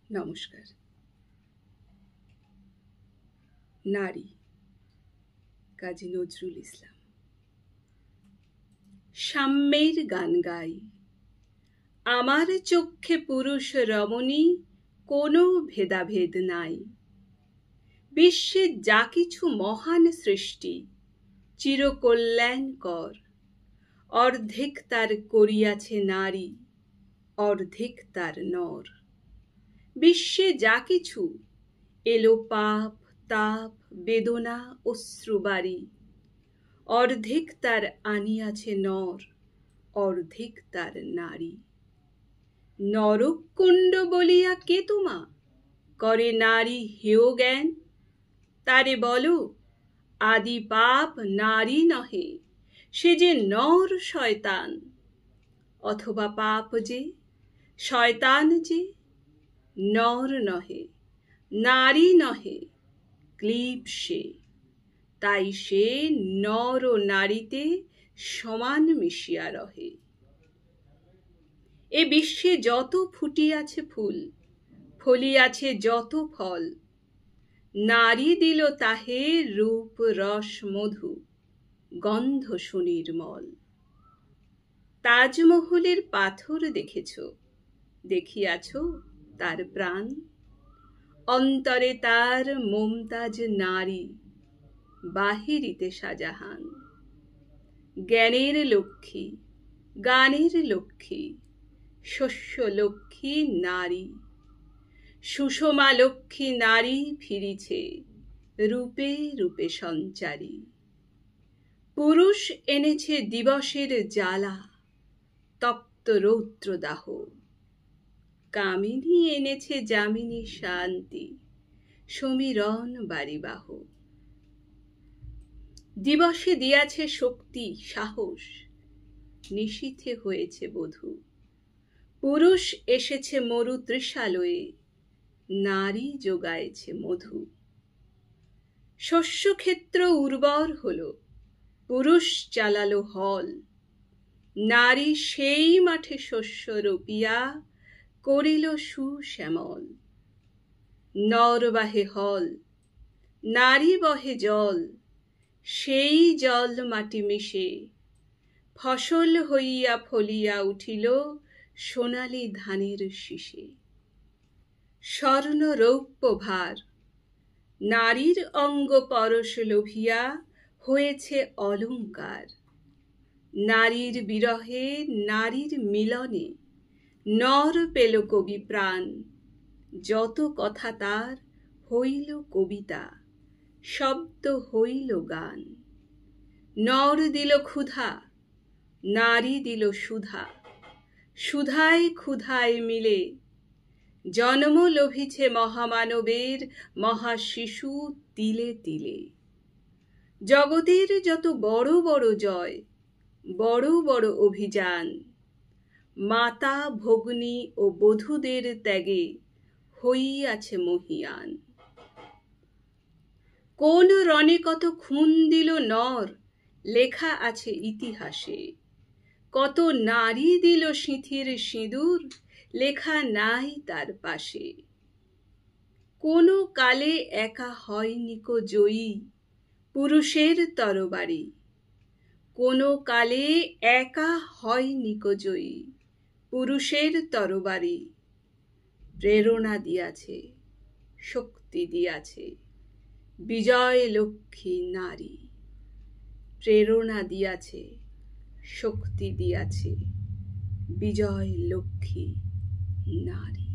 নমস্কার। নারী, কাজী নজরুল ইসলাম। সাম্যের গান গাই, আমার চক্ষে পুরুষ রমণী কোনো ভেদাভেদ নাই। বিশ্বে যা কিছু মহান সৃষ্টি চিরকল্যাণকর, অর্ধেক তার করিয়াছে নারী, অর্ধেক তার নর। বিশ্বে যা কিছু এলো পাপ তাপ বেদনা অশ্রুবারি, অর্ধেক তার আনিয়াছে নর, অর্ধেক তার নারী। নরককুণ্ড বলিয়া কে তোমা করে নারী হেয় জ্ঞান? তারে বলো আদি পাপ নারী নহে, সে যে নর শয়তান। অথবা পাপ যে শয়তান যে নর নহে, নারী নহে, ক্লীব সে। তাই সে নর ও নারীতে সমান মিশিয়া রহে। এ বিশ্বে যত ফুটিয়াছে ফুল, ফলিয়াছে যত ফল, নারী দিল তাহে রূপ রস মধু, গন্ধ সুনির্মল। তাজমহলের পাথর দেখেছ, দেখিয়াছ তার প্রাণ? অন্তরে তার মমতাজ নারী, বাহিরিতে শাহজাহান। জ্ঞানের লক্ষ্মী, গানের লক্ষ্মী, শস্য লক্ষ্মী নারী। সুষমা লক্ষ্মী নারী ফিরিছে, রূপে রূপে সঞ্চারী। পুরুষ এনেছে দিবসের জ্বালা, তপ্ত রৌদ্রদাহ। কামিনী এনেছে যামিনী শান্তি, সমীরণ বারিবাহ। দিবসে দিয়াছে শক্তি সাহস, নিশীথে হয়েছে বধূ। পুরুষ এসেছে মরু তৃষালয়ে, নারী যোগায়েছে মধু। শস্যক্ষেত্র উর্বর হলো, পুরুষ চালালো হল। নারী সেই মাঠে শস্য রোপিয়া করিল সুশ্যামল। নর বাহে হল, নারী বহে জল, সেই জল মাটি মিশে ফসল হইয়া ফলিয়া উঠিল সোনালি ধানের শীষে। স্বর্ণ রৌপ্য ভার, নারীর অঙ্গ পরশ লোভিয়া হয়েছে অলঙ্কার। নারীর বিরহে নারীর মিলনে নর পেল কবি প্রাণ। যত কথা তার হইল কবিতা, শব্দ হইল গান। নর দিল ক্ষুধা, নারী দিল সুধা, সুধায় ক্ষুধায় মিলে জন্ম লভিছে মহামানবের মহাশিশু তিলে তিলে। জগতের যত বড় বড় জয়, বড় বড় অভিযান, মাতা ভগ্নী ও বধূদের ত্যাগে হইয়াছে মহীয়ান। কোন রণে কত খুন দিল নর, লেখা আছে ইতিহাসে। কত নারী দিল সিঁথির সিঁদুর, লেখা নাই তার পাশে। কোন কালে একা হয়নি কো জয়ী পুরুষের তরবারি, কোন কালে একা হয়নি কো জয়ী পুরুষের তরবারি। প্রেরণা দিয়াছে, শক্তি দিয়াছে বিজয় লক্ষ্মী নারী। প্রেরণা দিয়াছে, শক্তি দিয়াছে বিজয় লক্ষ্মী নারী।